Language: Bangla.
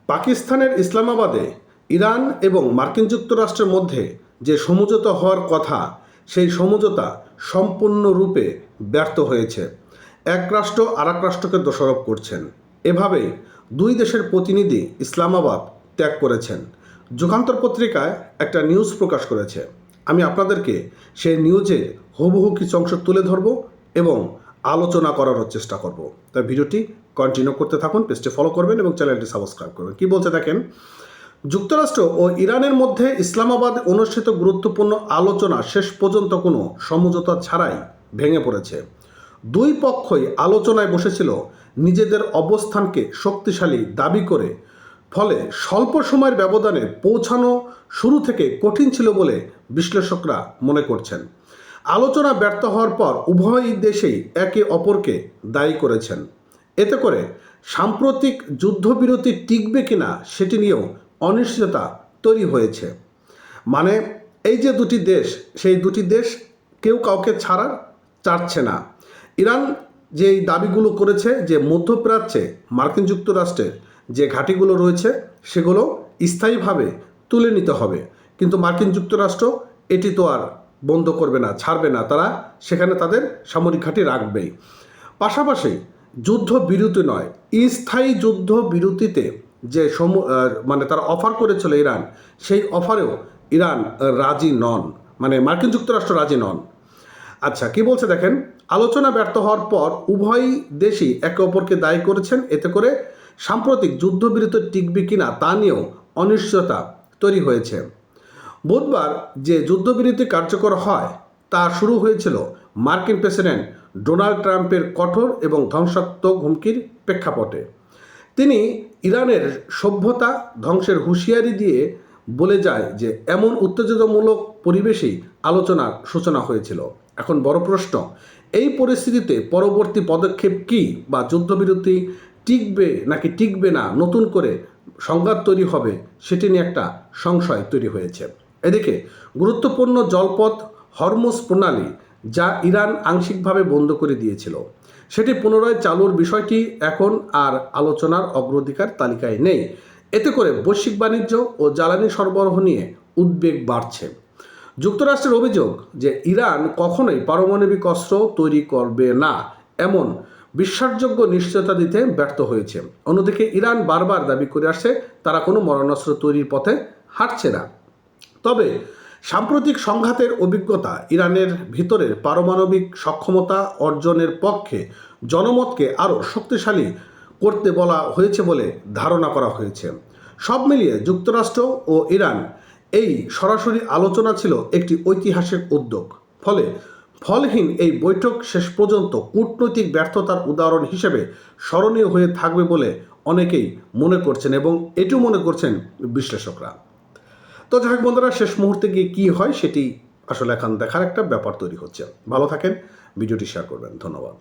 পাকিস্তানের ইসলামাবাদে ইরান এবং মার্কিন যুক্তরাষ্ট্রের মধ্যে যে সমঝোতা হওয়ার কথা, সেই সমঝোতা সম্পূর্ণরূপে ব্যর্থ হয়েছে। এক রাষ্ট্র আর এক রাষ্ট্রকে দোষারোপ করছেন। এভাবেই দুই দেশের প্রতিনিধি ইসলামাবাদ ত্যাগ করেছেন। যুগান্তর পত্রিকায় একটা নিউজ প্রকাশ করেছে। আমি আপনাদেরকে সেই নিউজের হুবহু কিছু অংশ তুলে ধরব এবং আলোচনা করার চেষ্টা করব। তাই ভিডিওটি কন্টিনিউ করতে থাকুন, পেজটি ফলো করবেন এবং চ্যানেলটি সাবস্ক্রাইব করবেন। কি বলছে দেখেন, যুক্তরাষ্ট্র ও ইরানের মধ্যে ইসলামাবাদ অনুষ্ঠিত গুরুত্বপূর্ণ আলোচনা শেষ পর্যন্ত কোনো সমঝোতা ছাড়াই ভেঙে পড়েছে। দুই পক্ষই আলোচনায় বসেছিল নিজেদের অবস্থানকে শক্তিশালী দাবি করে, ফলে স্বল্প সময়ের ব্যবধানে পৌঁছানো শুরু থেকে কঠিন ছিল বলে বিশ্লেষকরা মনে করছেন। আলোচনা ব্যর্থ হওয়ার পর উভয় দেশেই একে অপরকে দায়ী করেছেন। এতে করে সাম্প্রতিক যুদ্ধবিরতি টিকবে কিনা সেটি নিয়েও অনিশ্চয়তা তৈরি হয়েছে। মানে এই যে দুটি দেশ, সেই দুটি দেশ কেউ কাউকে ছাড়ার চাচ্ছে না। ইরান যে দাবিগুলো করেছে যে মধ্যপ্রাচ্যে মার্কিন যুক্তরাষ্ট্রের যে ঘাঁটিগুলো রয়েছে সেগুলো স্থায়ীভাবে তুলে নিতে হবে, কিন্তু মার্কিন যুক্তরাষ্ট্র এটি তো আর বন্ধ করবে না, ছাড়বে না, তারা সেখানে তাদের সামরিক ঘাঁটি রাখবেই। পাশাপাশি যুদ্ধবিরতি নয়, স্থায়ী যুদ্ধবিরতিতে যে মানে তারা অফার করেছিল ইরান, সেই অফারেও ইরান রাজি নন, মানে মার্কিন যুক্তরাষ্ট্র রাজি নন। আচ্ছা, কি বলছে দেখেন, আলোচনা ব্যর্থ হওয়ার পর উভয় দেশই একে অপরকে দায়ী করেছেন। এতে করে সাম্প্রতিক যুদ্ধবিরতি টিকবে কিনা তা নিয়েও অনিশ্চয়তা তৈরি হয়েছে। বুধবার যে যুদ্ধবিরতি কার্যকর হয় তা শুরু হয়েছিল মার্কিন প্রেসিডেন্ট ডোনাল্ড ট্রাম্পের কঠোর এবং ধ্বংসাত্মক হুমকির প্রেক্ষাপটে। তিনি ইরানের সভ্যতা ধ্বংসের হুঁশিয়ারি দিয়ে বলে যায় যে এমন উত্তেজনামূলক পরিবেশেই আলোচনার সূচনা হয়েছিল। এখন বড় প্রশ্ন, এই পরিস্থিতিতে পরবর্তী পদক্ষেপ কি, বা যুদ্ধবিরতি টিকবে নাকি টিকবে না, নতুন করে সংঘাত তৈরি হবে, সেটি নিয়ে একটা সংশয় তৈরি হয়েছে। এদিকে গুরুত্বপূর্ণ জলপথ হরমুজ প্রণালী, যা ইরান আংশিকভাবে বন্ধ করে দিয়েছিল, সেটি পুনরায় চালুর বিষয়টি এখন আর আলোচনার অগ্রাধিকার তালিকায় নেই। এতে করে বৈশ্বিক বাণিজ্য ও জ্বালানি সরবরাহ নিয়ে উদ্বেগ বাড়ছে। যুক্তরাষ্ট্রের অভিযোগ যে ইরান কখনোই পারমাণবিক অস্ত্র তৈরি করবে না, এমন বিশ্বাসযোগ্য নিশ্চয়তা দিতে ব্যর্থ হয়েছে। অন্যদিকে ইরান বারবার দাবি করে আসছে তারা কোনো মারণাস্ত্র তৈরির পথে হাঁটছে না। তবে সাম্প্রতিক সংঘাতের অভিজ্ঞতা ইরানের ভিতরের পারমাণবিক সক্ষমতা অর্জনের পক্ষে জনমতকে আরও শক্তিশালী করতে বলা হয়েছে বলে ধারণা করা হয়েছে। সব মিলিয়ে যুক্তরাষ্ট্র ও ইরান এই সরাসরি আলোচনা ছিল একটি ঐতিহাসিক উদ্যোগ। ফলহীন এই বৈঠক শেষ পর্যন্ত কূটনৈতিক ব্যর্থতার উদাহরণ হিসেবে স্মরণীয় হয়ে থাকবে বলে অনেকেই মনে করছেন এবং এটিও মনে করছেন বিশ্লেষকরা। তো যাই হোক বন্ধুরা, শেষ মুহূর্তে গিয়ে কী হয় সেটি আসলে এখন দেখার একটা ব্যাপার তৈরি হচ্ছে। ভালো থাকেন, ভিডিওটি শেয়ার করবেন। ধন্যবাদ।